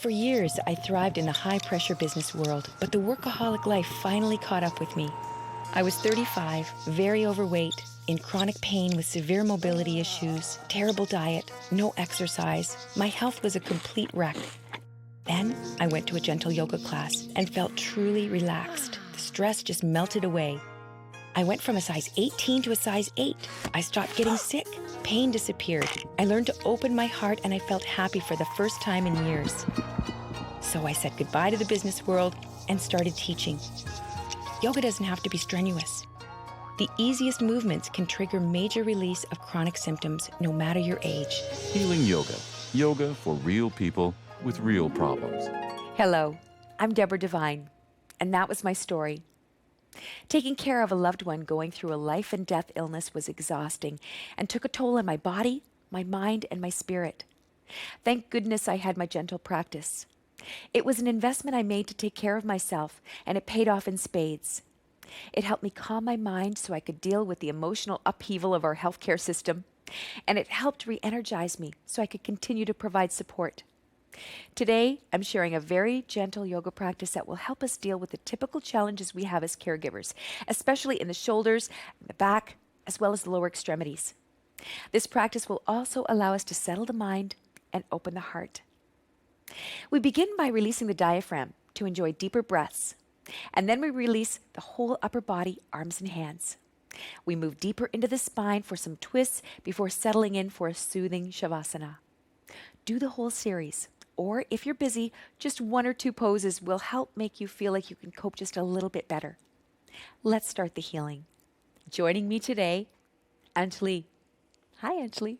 For years, I thrived in the high-pressure business world, but the workaholic life finally caught up with me. I was 35, very overweight, in chronic pain with severe mobility issues, terrible diet, no exercise. My health was a complete wreck. Then I went to a gentle yoga class and felt truly relaxed. The stress just melted away. I went from a size 18 to a size 8. I stopped getting sick. Pain disappeared. I learned to open my heart and I felt happy for the first time in years. So I said goodbye to the business world and started teaching. Yoga doesn't have to be strenuous. The easiest movements can trigger major release of chronic symptoms, no matter your age. Healing Yoga. Yoga for real people with real problems. Hello, I'm Deborah Devine, and that was my story. Taking care of a loved one going through a life and death illness was exhausting and took a toll on my body, my mind, and my spirit. Thank goodness I had my gentle practice. It was an investment I made to take care of myself, and it paid off in spades. It helped me calm my mind so I could deal with the emotional upheaval of our healthcare system, and it helped re-energize me so I could continue to provide support. Today, I'm sharing a very gentle yoga practice that will help us deal with the typical challenges we have as caregivers, especially in the shoulders, the back, as well as the lower extremities. This practice will also allow us to settle the mind and open the heart. We begin by releasing the diaphragm to enjoy deeper breaths, and then we release the whole upper body, arms and hands. We move deeper into the spine for some twists before settling in for a soothing shavasana. Do the whole series. Or if you're busy, just one or two poses will help make you feel like you can cope just a little bit better. Let's start the healing. Joining me today, Anjali. Hi, Anjali.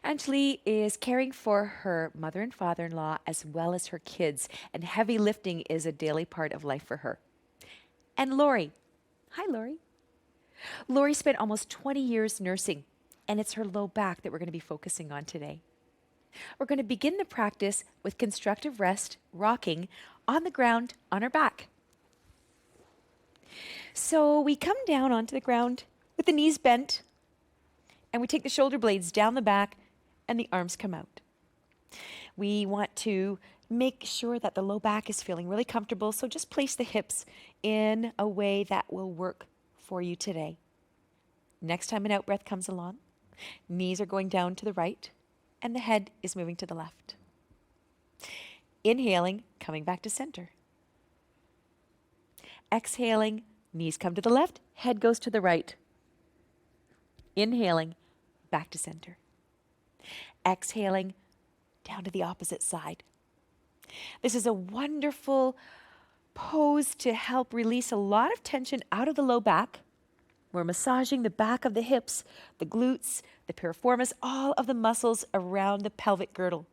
Anjali is caring for her mother and father-in-law as well as her kids, and heavy lifting is a daily part of life for her. And Lori. Hi, Lori. Lori spent almost 20 years nursing, and it's her low back that we're going to be focusing on today. We're going to begin the practice with constructive rest, rocking on the ground on our back. So we come down onto the ground with the knees bent, and we take the shoulder blades down the back, and the arms come out. We want to make sure that the low back is feeling really comfortable, so just place the hips in a way that will work for you today. Next time an out-breath comes along, knees are going down to the right, and the head is moving to the left. Inhaling, coming back to center. Exhaling, knees come to the left, head goes to the right. Inhaling, back to center. Exhaling, down to the opposite side. This is a wonderful pose to help release a lot of tension out of the low back. We're massaging the back of the hips, the glutes, the piriformis, all of the muscles around the pelvic girdle.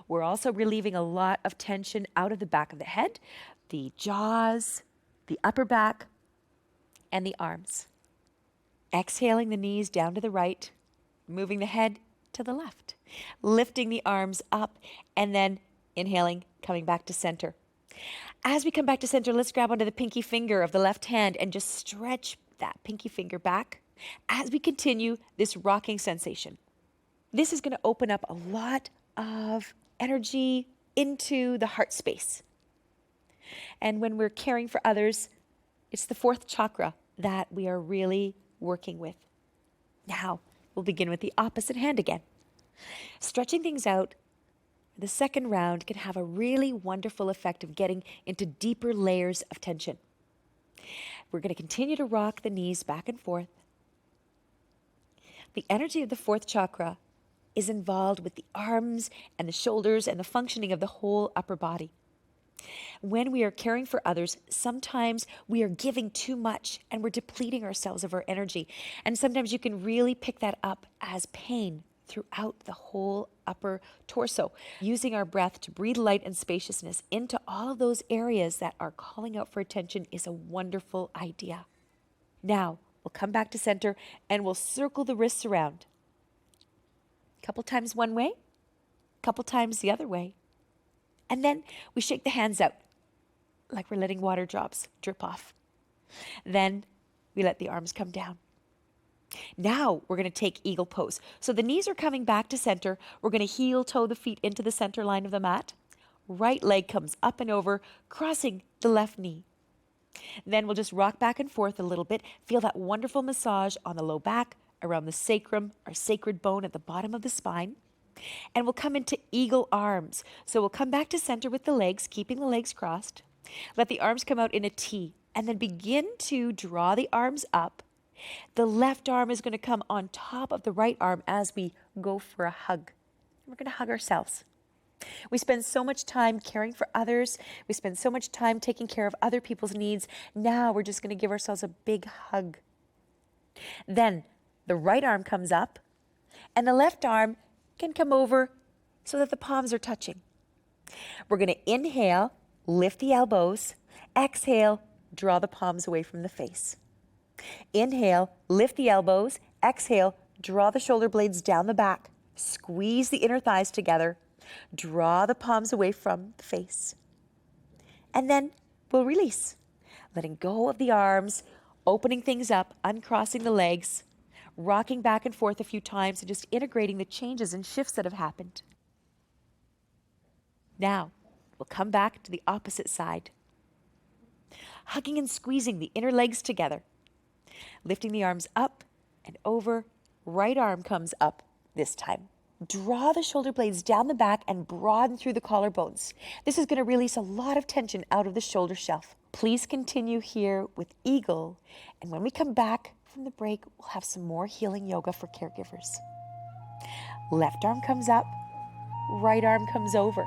We're also relieving a lot of tension out of the back of the head, the jaws, the upper back, and the arms. Exhaling the knees down to the right, moving the head to the left, lifting the arms up, and then inhaling, coming back to center. As we come back to center, let's grab onto the pinky finger of the left hand and just stretch that pinky finger back as we continue this rocking sensation. This is going to open up a lot of energy into the heart space. And when we're caring for others, it's the fourth chakra that we are really working with. Now, we'll begin with the opposite hand again. Stretching things out, the second round can have a really wonderful effect of getting into deeper layers of tension. We're going to continue to rock the knees back and forth. The energy of the fourth chakra is involved with the arms and the shoulders and the functioning of the whole upper body. When we are caring for others, sometimes we are giving too much and we're depleting ourselves of our energy. And sometimes you can really pick that up as pain throughout the whole upper torso. Using our breath to breathe light and spaciousness into all of those areas that are calling out for attention is a wonderful idea. Now, we'll come back to center and we'll circle the wrists around. A couple times one way, a couple times the other way. And then we shake the hands out like we're letting water drops drip off. Then we let the arms come down. Now we're going to take eagle pose. So the knees are coming back to center. We're going to heel toe the feet into the center line of the mat. Right leg comes up and over, crossing the left knee. Then we'll just rock back and forth a little bit. Feel that wonderful massage on the low back, around the sacrum, our sacred bone at the bottom of the spine. And we'll come into eagle arms. So we'll come back to center with the legs, keeping the legs crossed. Let the arms come out in a T, and then begin to draw the arms up. The left arm is going to come on top of the right arm as we go for a hug. We're going to hug ourselves. We spend so much time caring for others. We spend so much time taking care of other people's needs. Now we're just going to give ourselves a big hug. Then the right arm comes up, and the left arm can come over so that the palms are touching. We're going to inhale, lift the elbows. Exhale, draw the palms away from the face. Inhale, lift the elbows. Exhale, draw the shoulder blades down the back. Squeeze the inner thighs together. Draw the palms away from the face. And then we'll release, letting go of the arms, opening things up, uncrossing the legs, rocking back and forth a few times, and just integrating the changes and shifts that have happened. Now, we'll come back to the opposite side. Hugging and squeezing the inner legs together. Lifting the arms up and over. Right arm comes up this time. Draw the shoulder blades down the back and broaden through the collarbones. This is going to release a lot of tension out of the shoulder shelf. Please continue here with eagle. And when we come back from the break, we'll have some more healing yoga for caregivers. Left arm comes up, right arm comes over.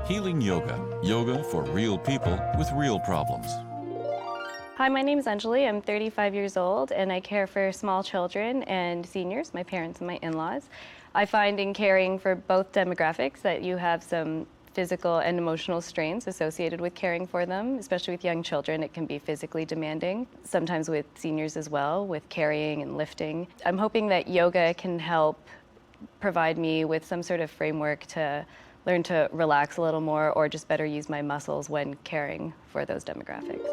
Healing yoga. Yoga for real people with real problems. Hi, my name is Anjali. I'm 35 years old and I care for small children and seniors, my parents and my in-laws. I find in caring for both demographics that you have some physical and emotional strains associated with caring for them, especially with young children. It can be physically demanding, sometimes with seniors as well, with carrying and lifting. I'm hoping that yoga can help provide me with some sort of framework to learn to relax a little more or just better use my muscles when caring for those demographics.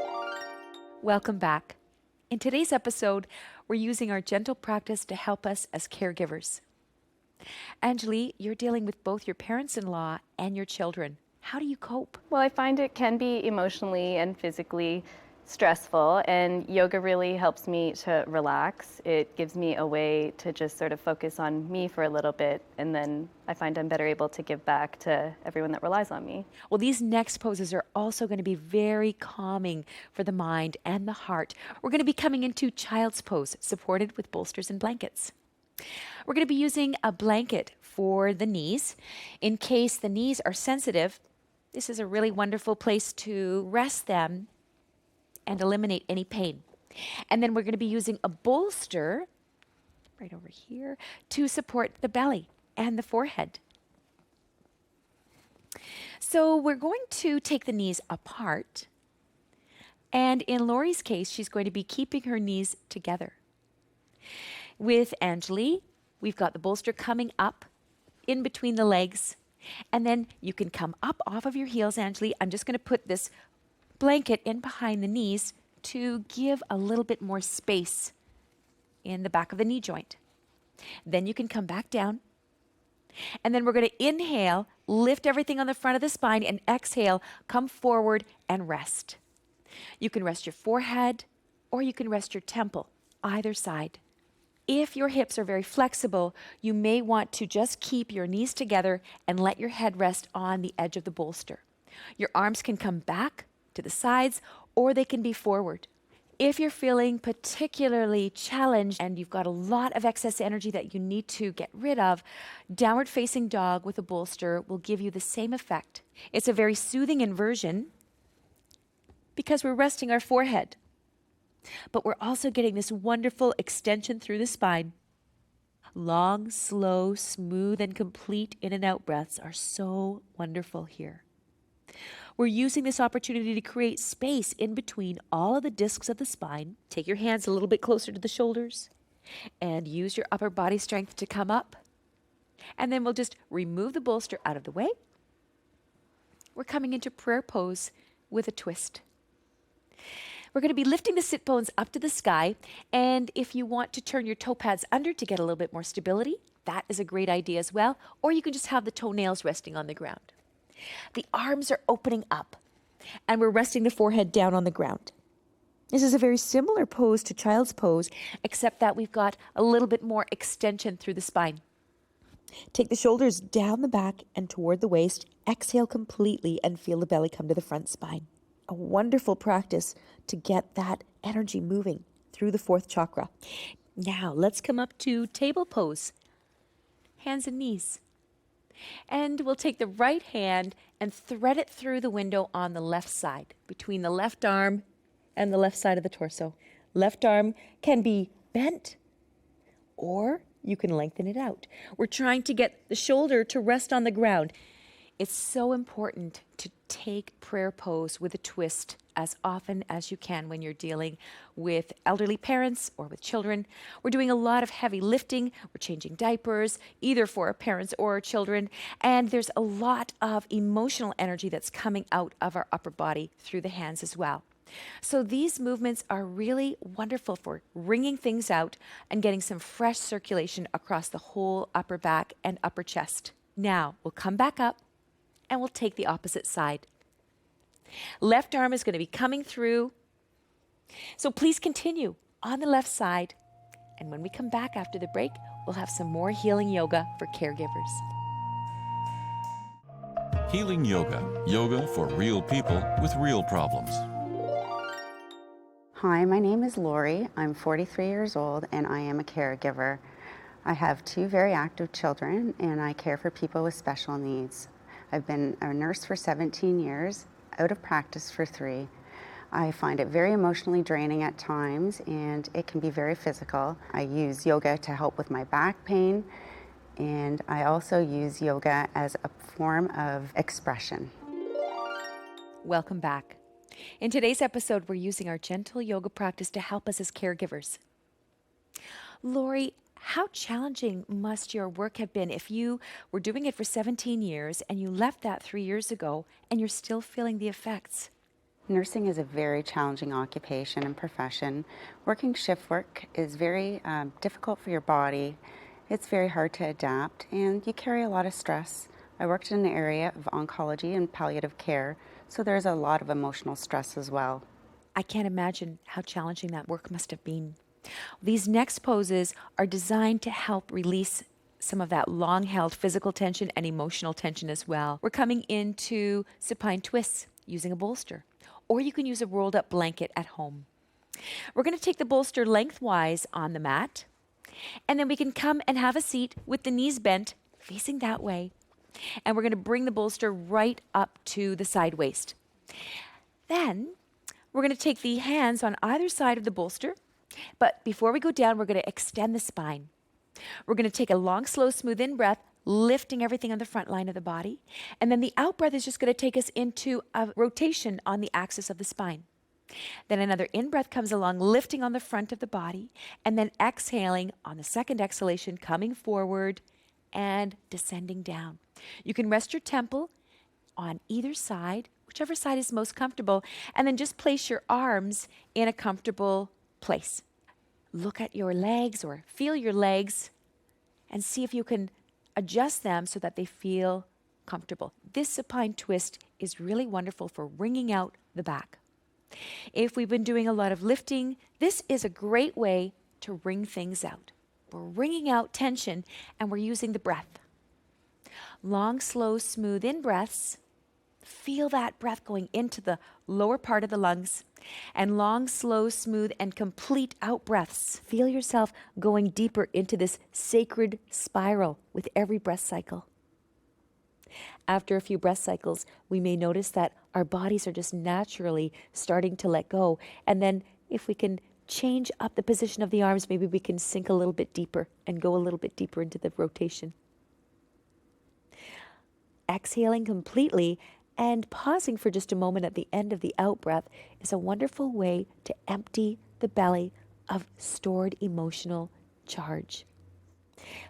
Welcome back. In today's episode, we're using our gentle practice to help us as caregivers. Anjali, you're dealing with both your parents-in-law and your children. How do you cope? Well, I find it can be emotionally and physically stressful, and yoga really helps me to relax. It gives me a way to just sort of focus on me for a little bit, and then I find I'm better able to give back to everyone that relies on me. Well, these next poses are also going to be very calming for the mind and the heart. We're going to be coming into child's pose, supported with bolsters and blankets. We're going to be using a blanket for the knees. In case the knees are sensitive, this is a really wonderful place to rest them and eliminate any pain. And then we're going to be using a bolster right over here to support the belly and the forehead. So we're going to take the knees apart. And in Lori's case, she's going to be keeping her knees together. With Anjali, we've got the bolster coming up in between the legs. And then you can come up off of your heels, Anjali. I'm just going to put this blanket in behind the knees to give a little bit more space in the back of the knee joint. Then you can come back down. And then we're going to inhale, lift everything on the front of the spine, and exhale, come forward and rest. You can rest your forehead or you can rest your temple, either side. If your hips are very flexible, you may want to just keep your knees together and let your head rest on the edge of the bolster. Your arms can come back to the sides, or they can be forward. If you're feeling particularly challenged and you've got a lot of excess energy that you need to get rid of, downward facing dog with a bolster will give you the same effect. It's a very soothing inversion because we're resting our forehead, but we're also getting this wonderful extension through the spine. Long, slow, smooth, and complete in and out breaths are so wonderful here. We're using this opportunity to create space in between all of the discs of the spine. Take your hands a little bit closer to the shoulders and use your upper body strength to come up. And then we'll just remove the bolster out of the way. We're coming into prayer pose with a twist. We're going to be lifting the sit bones up to the sky. And if you want to turn your toe pads under to get a little bit more stability, that is a great idea as well. Or you can just have the toenails resting on the ground. The arms are opening up and we're resting the forehead down on the ground. This is a very similar pose to child's pose, except that we've got a little bit more extension through the spine. Take the shoulders down the back and toward the waist. Exhale completely and feel the belly come to the front spine. A wonderful practice to get that energy moving through the fourth chakra. Now let's come up to table pose. Hands and knees. And we'll take the right hand and thread it through the window on the left side, between the left arm and the left side of the torso. Left arm can be bent or you can lengthen it out. We're trying to get the shoulder to rest on the ground. It's so important to take prayer pose with a twist as often as you can when you're dealing with elderly parents or with children. We're doing a lot of heavy lifting. We're changing diapers, either for our parents or our children. And there's a lot of emotional energy that's coming out of our upper body through the hands as well. So these movements are really wonderful for wringing things out and getting some fresh circulation across the whole upper back and upper chest. Now we'll come back up and we'll take the opposite side. Left arm is going to be coming through. So please continue on the left side. And when we come back after the break, we'll have some more healing yoga for caregivers. Healing yoga. Yoga for real people with real problems. Hi, my name is Lori. I'm 43 years old and I am a caregiver. I have 2 very active children and I care for people with special needs. I've been a nurse for 17 years, out of practice for 3. I find it very emotionally draining at times and it can be very physical. I use yoga to help with my back pain and I also use yoga as a form of expression. Welcome back. In today's episode, we're using our gentle yoga practice to help us as caregivers. Lori, how challenging must your work have been if you were doing it for 17 years and you left that 3 years ago and you're still feeling the effects? Nursing is a very challenging occupation and profession. Working shift work is very difficult for your body. It's very hard to adapt and you carry a lot of stress. I worked in the area of oncology and palliative care, so there's a lot of emotional stress as well. I can't imagine how challenging that work must have been. These next poses are designed to help release some of that long-held physical tension and emotional tension as well. We're coming into supine twists using a bolster, or you can use a rolled-up blanket at home. We're going to take the bolster lengthwise on the mat, and then we can come and have a seat with the knees bent, facing that way. And we're going to bring the bolster right up to the side waist. Then we're going to take the hands on either side of the bolster. But before we go down, we're going to extend the spine. We're going to take a long, slow, smooth in-breath, lifting everything on the front line of the body. And then the out-breath is just going to take us into a rotation on the axis of the spine. Then another in-breath comes along, lifting on the front of the body. And then exhaling on the second exhalation, coming forward and descending down. You can rest your temple on either side, whichever side is most comfortable, and then just place your arms in a comfortable place. Look at your legs or feel your legs and see if you can adjust them so that they feel comfortable. This supine twist is really wonderful for wringing out the back. If we've been doing a lot of lifting, this is a great way to wring things out. We're wringing out tension and we're using the breath. Long, slow, smooth in-breaths. Feel that breath going into the lower part of the lungs. And long, slow, smooth, and complete out-breaths. Feel yourself going deeper into this sacred spiral with every breath cycle. After a few breath cycles, we may notice that our bodies are just naturally starting to let go. And then if we can change up the position of the arms, maybe we can sink a little bit deeper and go a little bit deeper into the rotation. Exhaling completely and pausing for just a moment at the end of the out-breath is a wonderful way to empty the belly of stored emotional charge.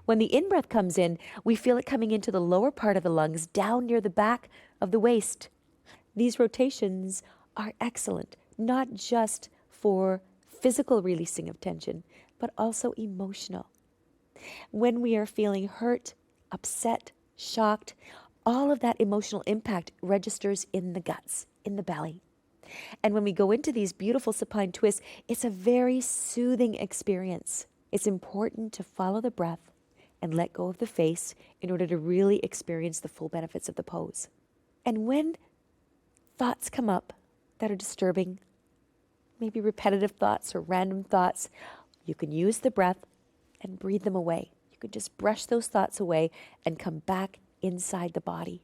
When the in-breath comes in, we feel it coming into the lower part of the lungs, down near the back of the waist. These rotations are excellent not just for physical releasing of tension, but also emotional. When we are feeling hurt, upset, shocked, all of that emotional impact registers in the guts, in the belly. And when we go into these beautiful supine twists, it's a very soothing experience. It's important to follow the breath and let go of the face in order to really experience the full benefits of the pose. And when thoughts come up that are disturbing, maybe repetitive thoughts or random thoughts, you can use the breath and breathe them away. You can just brush those thoughts away and come back inside the body.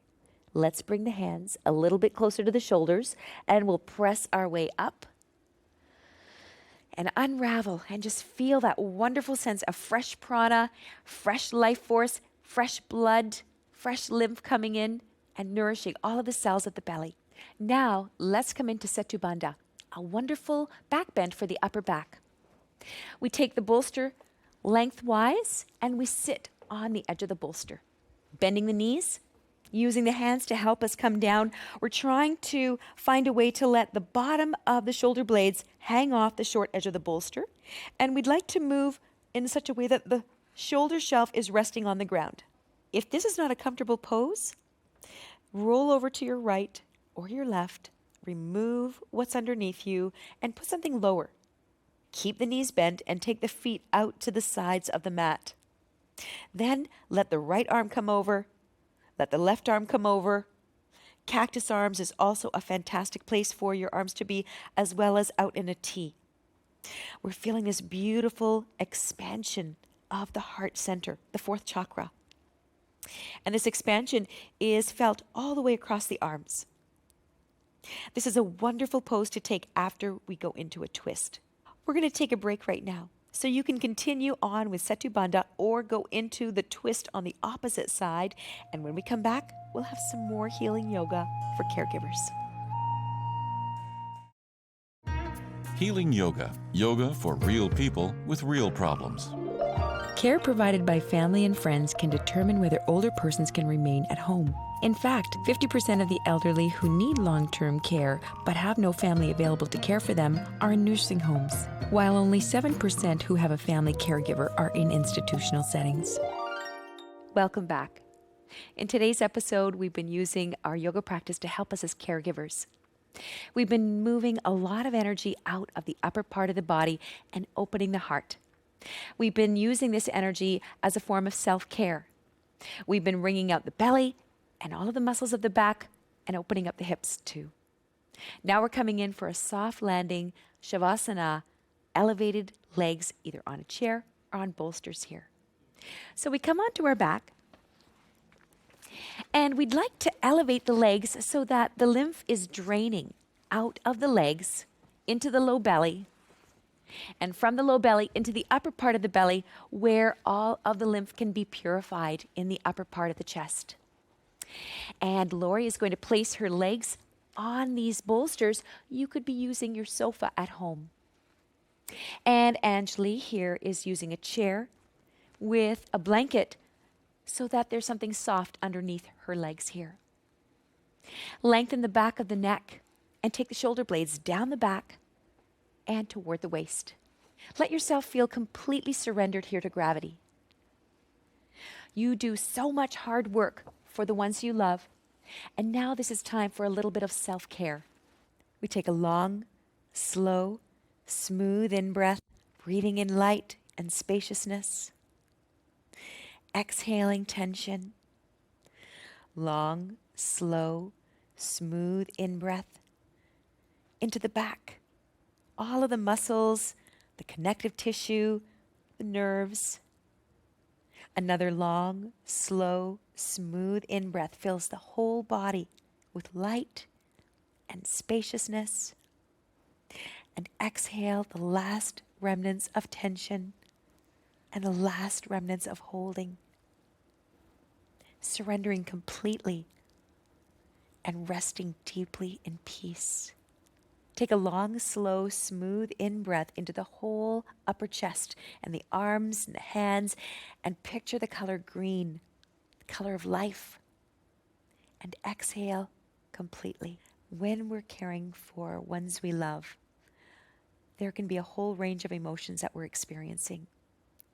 Let's bring the hands a little bit closer to the shoulders and we'll press our way up and unravel and just feel that wonderful sense of fresh prana, fresh life force, fresh blood, fresh lymph coming in and nourishing all of the cells of the belly. Now, let's come into Setu bandha, a wonderful back bend for the upper back. We take the bolster lengthwise and we sit on the edge of the bolster, bending the knees, using the hands to help us come down. We're trying to find a way to let the bottom of the shoulder blades hang off the short edge of the bolster. And we'd like to move in such a way that the shoulder shelf is resting on the ground. If this is not a comfortable pose, roll over to your right or your left, remove what's underneath you, and put something lower. Keep the knees bent and take the feet out to the sides of the mat. Then let the right arm come over, let the left arm come over. Cactus arms is also a fantastic place for your arms to be, as well as out in a T. We're feeling this beautiful expansion of the heart center, the fourth chakra. And this expansion is felt all the way across the arms. This is a wonderful pose to take after we go into a twist. We're going to take a break right now, so you can continue on with Setu bandha or go into the twist on the opposite side. And when we come back, we'll have some more healing yoga for caregivers. Healing yoga. Yoga for real people with real problems. Care provided by family and friends can determine whether older persons can remain at home. In fact, 50% of the elderly who need long-term care but have no family available to care for them are in nursing homes, while only 7% who have a family caregiver are in institutional settings. Welcome back. In today's episode, we've been using our yoga practice to help us as caregivers. We've been moving a lot of energy out of the upper part of the body and opening the heart. We've been using this energy as a form of self-care. We've been wringing out the belly and all of the muscles of the back and opening up the hips too. Now we're coming in for a soft landing shavasana, elevated legs either on a chair or on bolsters here. So we come onto our back and we'd like to elevate the legs so that the lymph is draining out of the legs into the low belly, and from the low belly into the upper part of the belly where all of the lymph can be purified in the upper part of the chest. And Lori is going to place her legs on these bolsters. You could be using your sofa at home. And Anjali here is using a chair with a blanket so that there's something soft underneath her legs here. Lengthen the back of the neck and take the shoulder blades down the back and toward the waist. Let yourself feel completely surrendered here to gravity. You do so much hard work for the ones you love, and now this is time for a little bit of self-care. We take a long, slow, smooth in-breath, breathing in light and spaciousness. Exhaling tension. Long, slow, smooth in-breath into the back. All of the muscles, the connective tissue, the nerves. Another long, slow, smooth in-breath fills the whole body with light and spaciousness. And exhale the last remnants of tension and the last remnants of holding. Surrendering completely and resting deeply in peace. Take a long, slow, smooth in-breath into the whole upper chest and the arms and the hands, and picture the color green, the color of life. And exhale completely. when we're caring for ones we love, there can be a whole range of emotions that we're experiencing.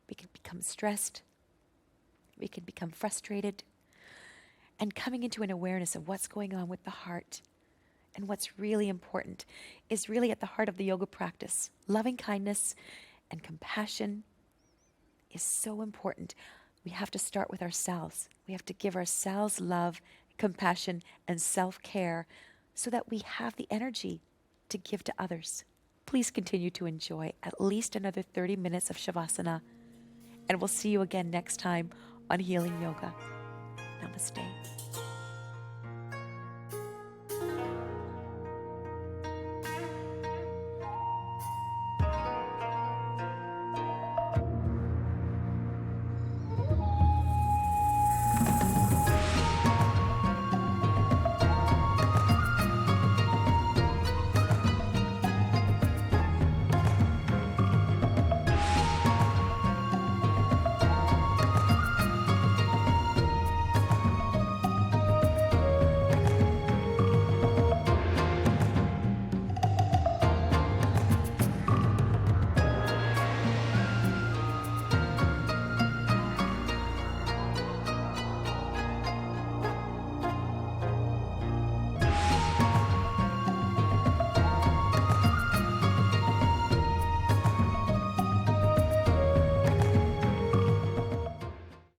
We can become stressed. We can become frustrated. And coming into an awareness of what's going on with the heart and what's really important is really at the heart of the yoga practice. Loving kindness and compassion is so important. We have to start with ourselves. We have to give ourselves love, compassion, and self-care so that we have the energy to give to others. Please continue to enjoy at least another 30 minutes of shavasana, and we'll see you again next time on Healing Yoga. Namaste.